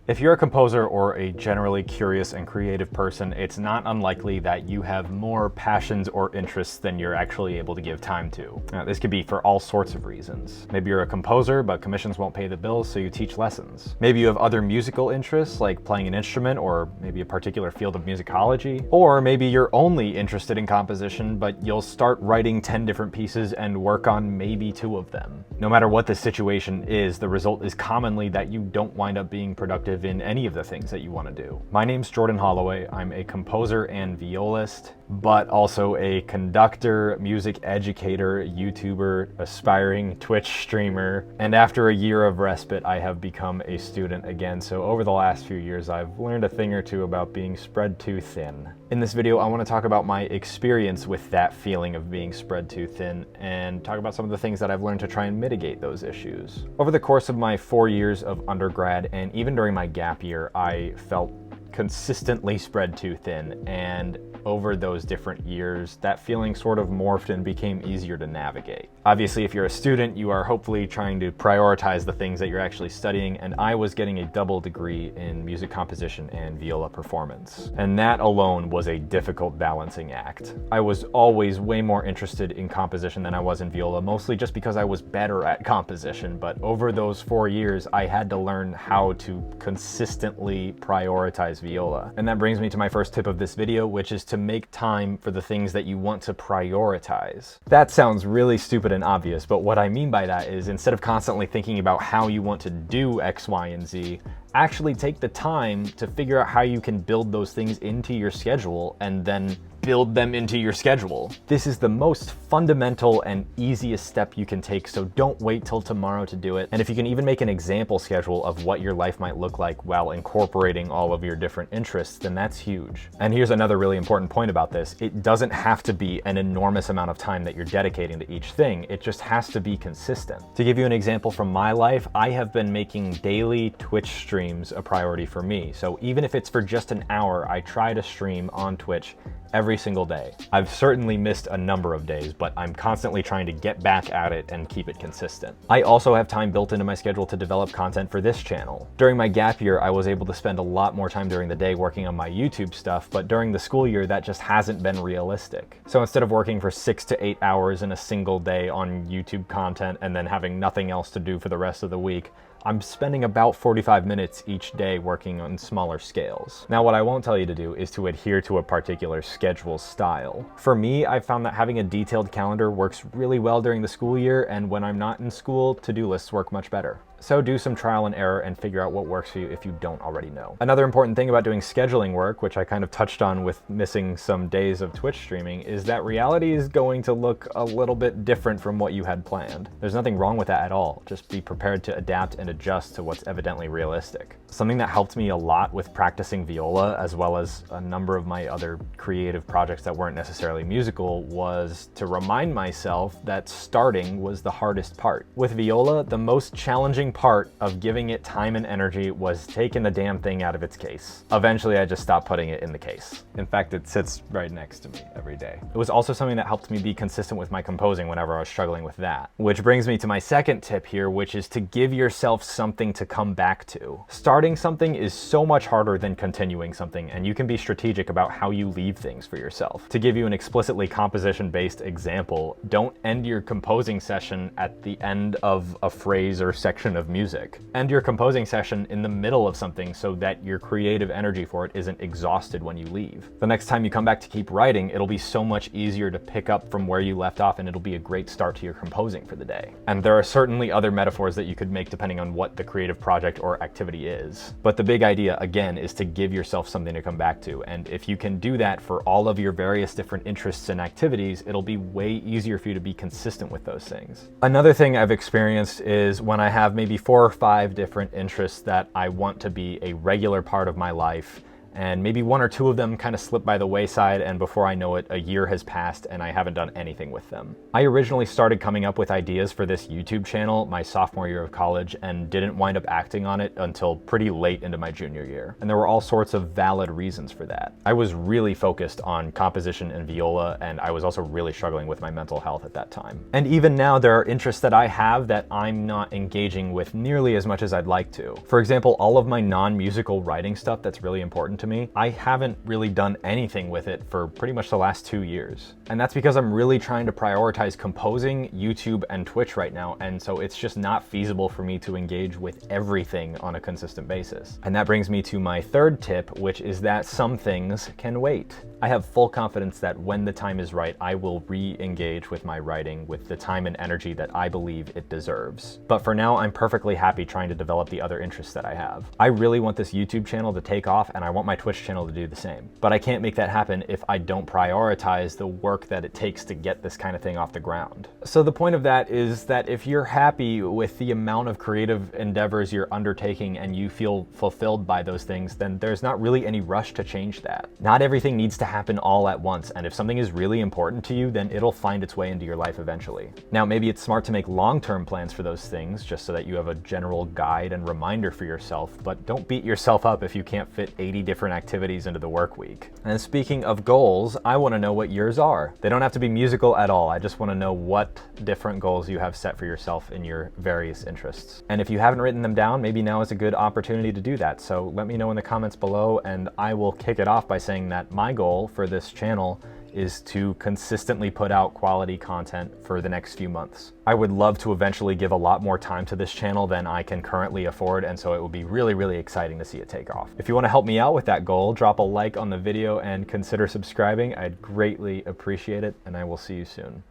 If you're a composer or a generally curious and creative person, it's not unlikely that you have more passions or interests than you're actually able to give time to. Now, this could be for all sorts of reasons. Maybe you're a composer, but commissions won't pay the bills, so you teach lessons. Maybe you have other musical interests, like playing an instrument or maybe a particular field of musicology. Or maybe you're only interested in composition, but you'll start writing 10 different pieces and work on maybe 2 of them. No matter what the situation is, the result is commonly that you don't wind up being productive in any of the things that you want to do. My name's Jordan Holloway. I'm a composer and violist, but also a conductor, music educator, YouTuber, aspiring Twitch streamer, and after a year of respite, I have become a student again. So over the last few years, I've learned a thing or two about being spread too thin. In this video, I want to talk about my experience with that feeling of being spread too thin and talk about some of the things that I've learned to try and mitigate those issues. Over the course of my 4 years of undergrad and even during my gap year, I felt consistently spread too thin, and over those different years, that feeling sort of morphed and became easier to navigate. Obviously, if you're a student, you are hopefully trying to prioritize the things that you're actually studying, and I was getting a double degree in music composition and viola performance. And that alone was a difficult balancing act. I was always way more interested in composition than I was in viola, mostly just because I was better at composition, but over those 4 years, I had to learn how to consistently prioritize viola. And that brings me to my first tip of this video, which is to make time for the things that you want to prioritize. That sounds really stupid and obvious, but what I mean by that is instead of constantly thinking about how you want to do X, Y, and Z, actually take the time to figure out how you can build those things into your schedule and then build them into your schedule. This is the most fundamental and easiest step you can take, so don't wait till tomorrow to do it. And if you can even make an example schedule of what your life might look like while incorporating all of your different interests, then that's huge. And here's another really important point about this. It doesn't have to be an enormous amount of time that you're dedicating to each thing. It just has to be consistent. To give you an example from my life, I have been making daily Twitch streams a priority for me. So even if it's for just an hour, I try to stream on Twitch every single day. I've certainly missed a number of days, but I'm constantly trying to get back at it and keep it consistent. I also have time built into my schedule to develop content for this channel. During my gap year, I was able to spend a lot more time during the day working on my YouTube stuff, but during the school year, that just hasn't been realistic. So instead of working for 6 to 8 hours in a single day on YouTube content and then having nothing else to do for the rest of the week, I'm spending about 45 minutes each day working on smaller scales. Now, what I won't tell you to do is to adhere to a particular schedule style. For me, I've found that having a detailed calendar works really well during the school year, and when I'm not in school, to-do lists work much better. So do some trial and error and figure out what works for you if you don't already know. Another important thing about doing scheduling work, which I kind of touched on with missing some days of Twitch streaming, is that reality is going to look a little bit different from what you had planned. There's nothing wrong with that at all. Just be prepared to adapt and adjust to what's evidently realistic. Something that helped me a lot with practicing viola, as well as a number of my other creative projects that weren't necessarily musical, was to remind myself that starting was the hardest part. With viola, the most challenging part of giving it time and energy was taking the damn thing out of its case. Eventually, I just stopped putting it in the case. In fact, it sits right next to me every day. It was also something that helped me be consistent with my composing whenever I was struggling with that. Which brings me to my second tip here, which is to give yourself something to come back to. Starting something is so much harder than continuing something, and you can be strategic about how you leave things for yourself. To give you an explicitly composition-based example, don't end your composing session at the end of a phrase or section of music. End your composing session in the middle of something so that your creative energy for it isn't exhausted when you leave. The next time you come back to keep writing, it'll be so much easier to pick up from where you left off, and it'll be a great start to your composing for the day. And there are certainly other metaphors that you could make depending on what the creative project or activity is. But the big idea, again, is to give yourself something to come back to. And if you can do that for all of your various different interests and activities, it'll be way easier for you to be consistent with those things. Another thing I've experienced is when I have maybe 4 or 5 different interests that I want to be a regular part of my life, and maybe one or two of them kind of slip by the wayside, and before I know it, a year has passed and I haven't done anything with them. I originally started coming up with ideas for this YouTube channel my sophomore year of college and didn't wind up acting on it until pretty late into my junior year. And there were all sorts of valid reasons for that. I was really focused on composition and viola, and I was also really struggling with my mental health at that time. And even now, there are interests that I have that I'm not engaging with nearly as much as I'd like to. For example, all of my non-musical writing stuff that's really important to me, I haven't really done anything with it for pretty much the last 2 years. And that's because I'm really trying to prioritize composing, YouTube, and Twitch right now, and so it's just not feasible for me to engage with everything on a consistent basis. And that brings me to my third tip, which is that some things can wait. I have full confidence that when the time is right, I will re-engage with my writing with the time and energy that I believe it deserves. But for now, I'm perfectly happy trying to develop the other interests that I have. I really want this YouTube channel to take off, and I want my Twitch channel to do the same. But I can't make that happen if I don't prioritize the work that it takes to get this kind of thing off the ground. So the point of that is that if you're happy with the amount of creative endeavors you're undertaking and you feel fulfilled by those things, then there's not really any rush to change that. Not everything needs to happen all at once, and if something is really important to you, then it'll find its way into your life eventually. Now, maybe it's smart to make long-term plans for those things, just so that you have a general guide and reminder for yourself, but don't beat yourself up if you can't fit 80 different activities into the work week. And speaking of goals, I want to know what yours are. They don't have to be musical at all. I just want to know what different goals you have set for yourself in your various interests. And if you haven't written them down, maybe now is a good opportunity to do that. So let me know in the comments below, and I will kick it off by saying that my goal for this channel is to consistently put out quality content for the next few months. I would love to eventually give a lot more time to this channel than I can currently afford, and so it will be really, really exciting to see it take off. If you want to help me out with that goal, drop a like on the video and consider subscribing. I'd greatly appreciate it, and I will see you soon.